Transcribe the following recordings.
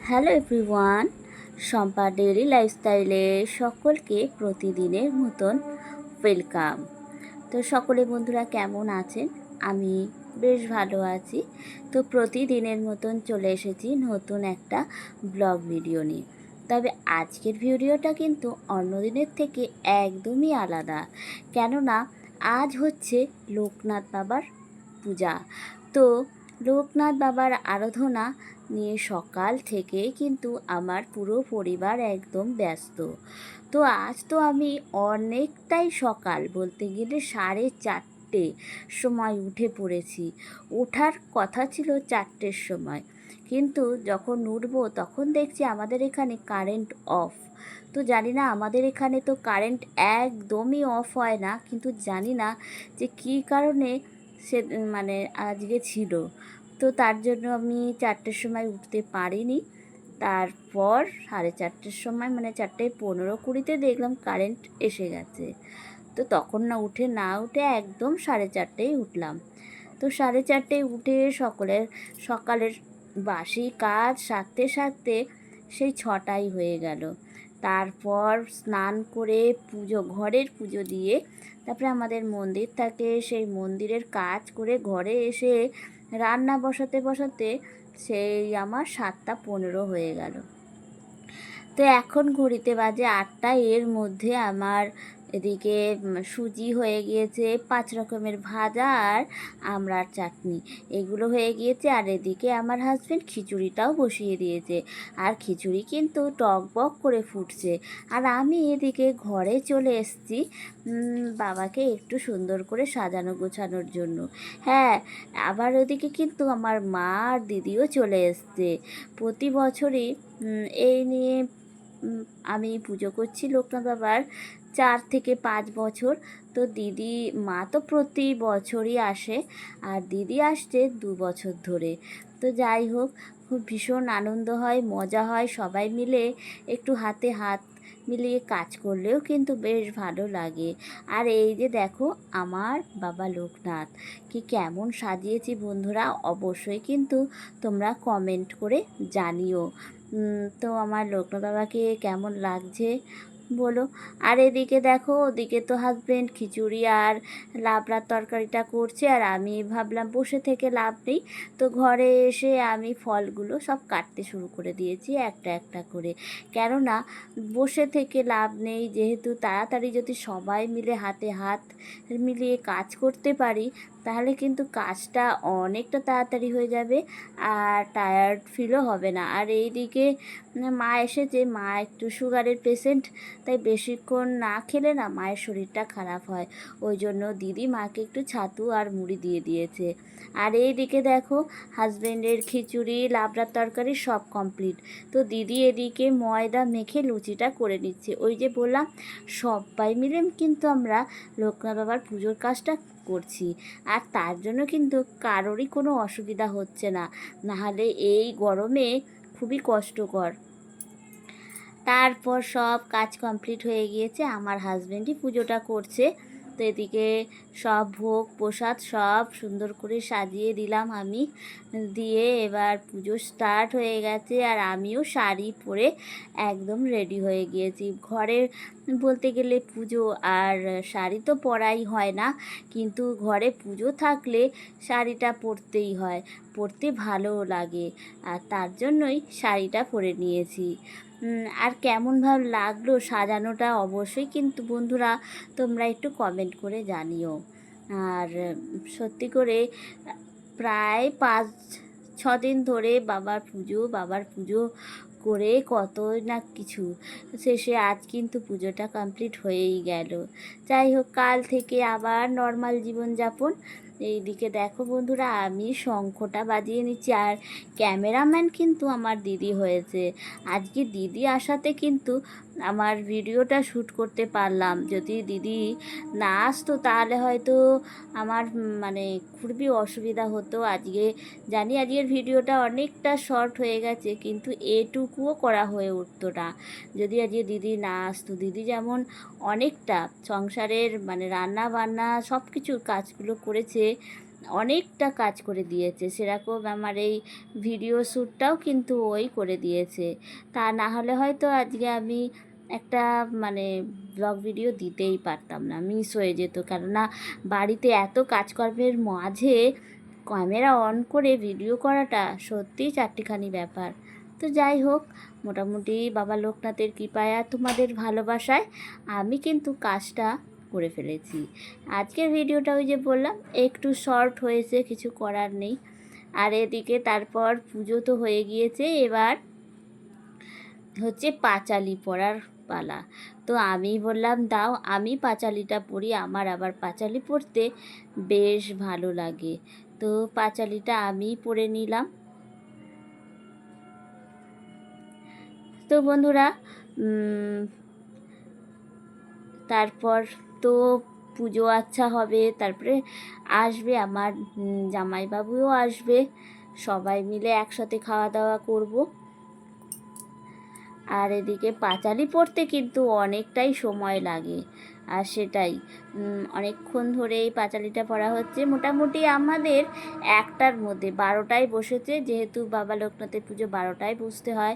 Hello everyone, Shampa daily লাইফস্টাইলে সকলকে প্রতিদিনের মতন ওয়েলকাম। তো সকলে বন্ধুরা কেমন আছেন? আমি বেশ ভালো আছি। তো প্রতিদিনের মতন চলে এসেছি নতুন একটা ব্লগ ভিডিও নিয়ে। তবে আজকের ভিডিওটা কিন্তু অন্য দিনের থেকে একদমই আলাদা, কেননা আজ হচ্ছে লোকনাথ বাবার পূজা। তো লোকনাথ বাবার আরাধনা নিয়ে সকাল থেকে কিন্তু আমার পুরো পরিবার একদম ব্যস্ত। তো আজ তো আমি অনেকটাই সকাল, বলতে গেলে 4:30 সময় উঠে পড়েছি। ওঠার কথা ছিল 4টের সময়, কিন্তু যখন উঠবো তখন দেখছি আমাদের এখানে কারেন্ট অফ। তো জানি না, আমাদের এখানে তো কারেন্ট একদমই অফ হয় না, কিন্তু জানি না যে কী কারণে সে মানে আজকে ছিল। তো তার জন্য আমি 4টের সময় উঠতে পারিনি। তারপর 4:30 সময়, মানে 4:15-20 দেখলাম কারেন্ট এসে গেছে। তো তখন না উঠে একদম 4:30 উঠলাম। তো 4:30 উঠে সকালের বাসি কাজ সারতে সারতে সেই 6টাই হয়ে গেল। তারপর স্নান করে ঘরের পুজো দিয়ে তারপরে আমাদের মন্দির থাকে, সেই মন্দিরের কাজ করে ঘরে এসে রান্না বসাতে বসাতে সেই আমার 7টা 15 হয়ে গেল। তো এখন ঘড়িতে বাজে 8টা। এর মধ্যে আমার এদিকে সুজি হয়ে গিয়েছে, 5 রকমের ভাজা আর আমড়ার চাটনি, এগুলো হয়ে গিয়েছে। আর এদিকে আমার হাজব্যান্ড খিচুড়িটাও বসিয়ে দিয়েছে, আর খিচুড়ি কিন্তু টকবক করে ফুটছে। আর আমি এদিকে ঘরে চলে এসেছি বাবাকে একটু সুন্দর করে সাজানো গোছানোর জন্য। হ্যাঁ, আবার ওদিকে কিন্তু আমার মা আর দিদিও চলে এসছে। প্রতি বছরই এই নিয়ে আমি পুজো করছি লোকনাথ বাবার 4 থেকে 5 বছর। তো মা তো প্রতি বছরই আসে, আর দিদি আসছে 2 বছর ধরে। তো যাই হোক, খুব ভীষণ আনন্দ হয়, মজা হয়, সবাই মিলে একটু হাতে হাত মিলিয়ে কাজ করলেও কিন্তু বেশ ভালো লাগে। আর এই যে দেখো আমার বাবা লোকনাথ, কি কেমন সাজিয়েছি বন্ধুরা, অবশ্যই কিন্তু তোমরা কমেন্ট করে জানিও। তো আমার লোকনাথ বাবাকে কেমন লাগছে বলো। আর এদিকে দেখো, ওদিকে তো হাজব্যান্ড খিচুড়ি আর লাবড়ার তরকারিটা করছে, আর আমি ভাবলাম বসে থেকে লাভ নেই। তো ঘরে এসে আমি ফলগুলো সব কাটতে শুরু করে দিয়েছি একটা একটা করে, কেননা বসে থেকে লাভ নেই। যেহেতু তাড়াতাড়ি যদি সবাই মিলে হাতে হাত মিলিয়ে কাজ করতে পারি, তাহলে কিন্তু কাজটা অনেকটা তাড়াতাড়ি হয়ে যাবে, আর টায়ার্ড ফিলও হবে না। আর এইদিকে মা এসেছে, মা একটু সুগারের পেশেন্ট, তাই বেশিক্ষণ না খেলে না মায়ের শরীরটা খারাপ হয়। ওই জন্য দিদি মাকে একটু ছাতু আর মুড়ি দিয়ে দিয়েছে। আর এইদিকে দেখো, হাজব্যান্ডের খিচুড়ি লাবড়ার তরকারি সব কমপ্লিট। তো দিদি এদিকে ময়দা মেখে লুচিটা করে নিচ্ছে। ওই যে বললাম, সবাই মিলে কিন্তু আমরা লোকনাথ বাবার পুজোর কাজটা করছি, আর তার জন্য কিন্তু কারোরই কোনো অসুবিধা হচ্ছে না, নাহলে এই গরমে খুবই কষ্টকর। তারপর সব কাজ কমপ্লিট হয়ে গিয়েছে, আমার হাজব্যান্ডই পুজোটা করছে। তো এদিকে সব ভোগ প্রসাদ সব সুন্দর করে সাজিয়ে দিলাম আমি, দিয়ে এবার পুজো স্টার্ট হয়ে গেছে। আর আমিও শাড়ি পরে একদম রেডি হয়ে গিয়েছি। ঘরে বলতে গেলে পুজো আর শাড়ি তো পরাই হয় না, কিন্তু ঘরে পুজো থাকলে শাড়িটা পরতেই হয়, পরতে ভালোও লাগে, আর তার জন্যই শাড়িটা পরে নিয়েছি। আর কেমন ভালো লাগলো সাজানোটা, অবশ্যই কিন্তু বন্ধুরা তোমরা একটু কমেন্ট করে জানিও। আর সত্যি করে প্রায় 5-6 দিন ধরে বাবার পুজো করে কতই না কিছু, শেষে আজ কিন্তু পুজোটা কমপ্লিট হয়েই গেল। যাই হোক, কাল থেকে আবার নর্মাল জীবনযাপন। এইদিকে দেখো বন্ধুরা, আমি শঙ্খটা বাজিয়ে নিচ্ছি, আর ক্যামেরাম্যান কিন্তু আমার দিদি হয়েছে। আজকে দিদি আসাতে কিন্তু আমার ভিডিওটা শ্যুট করতে পারলাম। যদি দিদি না আসতো তাহলে হয়তো আমার মানে খুবই অসুবিধা হতো। জানি আজকের ভিডিওটা অনেকটা শর্ট হয়ে গেছে, কিন্তু এটুকুও করা হয়ে উঠতো না যদি আজকে দিদি না আসতো। দিদি যেমন অনেকটা সংসারের মানে রান্না বান্না সব কিছুর কাজগুলো করেছে, অনেকটা কাজ করে দিয়েছে। সেরকম আমার এই ভিডিও শ্যুটটাও কিন্তু ওই করে দিয়েছে। তা না হলে হয়তো আজকে আমি একটা মানে ব্লগ ভিডিও দিতেই পারতাম না, মিস হয়ে যেত। কেননা বাড়িতে এত কাজকর্মের মাঝে ক্যামেরা অন করে ভিডিও করাটা সত্যিই চারটিখানি ব্যাপার। তো যাই হোক, মোটামুটি বাবা লোকনাথের কৃপায় আর তোমাদের ভালোবাসায় আমি কিন্তু কাজটা করে ফেলেছি। আজকের ভিডিওটা ওই যে বললাম একটু শর্ট হয়েছে, কিছু করার নেই। আর এদিকে তারপর পুজো তো হয়ে গিয়েছে, এবার হচ্ছে পাঁচালি পড়ার পালা। তো আমি বললাম দাও আমি পাঁচালিটা পড়ি, আমার আবার পাঁচালি পড়তে বেশ ভালো লাগে। তো পাঁচালিটা আমিই পড়ে নিলাম। তো বন্ধুরা, তারপর তো পুজো আচ্ছা হবে, তারপরে আসবে আমার জামাইবাবুও আসবে, সবাই মিলে একসাথে খাওয়া দাওয়া করব। আর এদিকে পাঁচালি পড়তে কিন্তু অনেকটাই সময় লাগে, আর সেটাই অনেকক্ষণ ধরে এই পাঁচালিটা পড়া হচ্ছে। মোটামুটি আমাদের 1টার মধ্যে, 12টায় বসেছে, যেহেতু বাবা লোকনাথের পুজো 12টায় বসতে হয়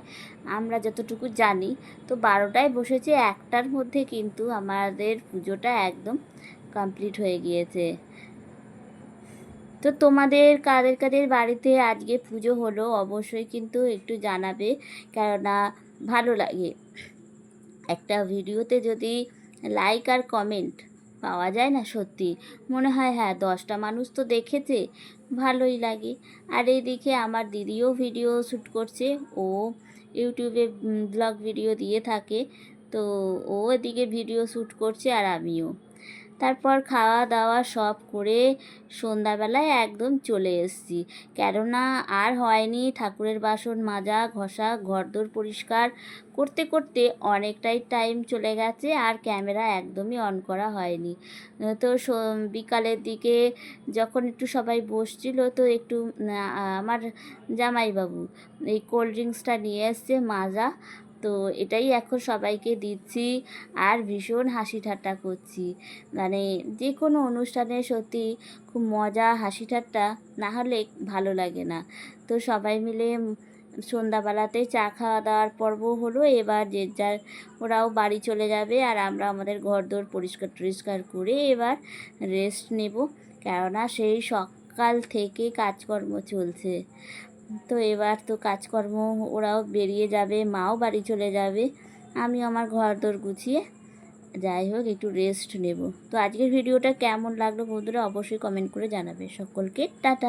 আমরা যতটুকু জানি। তো 12টায় বসেছে, 1টার মধ্যে কিন্তু আমাদের পুজোটা একদম কমপ্লিট হয়ে গিয়েছে। তো তোমাদের কাদের কাদের বাড়িতে আজকে পুজো হলো অবশ্যই কিন্তু একটু জানাবে, কেননা ভালো লাগে একটা ভিডিওতে যদি লাইক আর কমেন্ট পাওয়া যায় না, সত্যি মনে হয় হ্যাঁ 10টা মানুষ তো দেখেছে, ভালোই লাগে। আর এইদিকে আমার দিদিও ভিডিও শ্যুট করছে, ও ইউটিউবে ব্লগ ভিডিও দিয়ে থাকে, তো ও এদিকে ভিডিও শ্যুট করছে আর আমিও। তারপর খাওয়া দাওয়া সব করে সন্ধ্যাবেলায় একদম চলে এসেছি, কেননা আর হয়নি ঠাকুরের বাসন মাজা ঘষা, ঘরদোর পরিষ্কার করতে করতে অনেকটাই টাইম চলে গেছে, আর ক্যামেরা একদমই অন করা হয়নি। তো বিকালের দিকে যখন একটু সবাই বসছিল, তো একটু আমার জামাইবাবু এই কোল্ড ড্রিঙ্কসটা নিয়ে এসছে মাজা, তো এটাই এখন সবাইকে দিচ্ছি আর ভীষণ হাসি ঠাট্টা করছি। মানে যে কোনো অনুষ্ঠানে সত্যি খুব মজা হাসি ঠাট্টা না হলে ভালো লাগে না। তো সবাই মিলে সন্ধ্যাবেলাতে চা খাওয়া দাওয়ার পর্ব হলো, এবার যে যার ওরাও বাড়ি চলে যাবে, আর আমরা আমাদের ঘরদোর পরিষ্কার টরিষ্কার করে এবার রেস্ট নেব, কেননা সেই সকাল থেকে কাজকর্ম চলছে। তো এবার তো কাজকর্ম, ওরাও বেরিয়ে যাবে, মাও বাড়ি চলে যাবে, আমি আমার ঘরদোর গুছিয়ে যাই হোক একটু রেস্ট নেব। তো আজকের ভিডিওটা কেমন লাগলো বন্ধুরা অবশ্যই কমেন্ট করে জানাবে। সকলকে টাটা।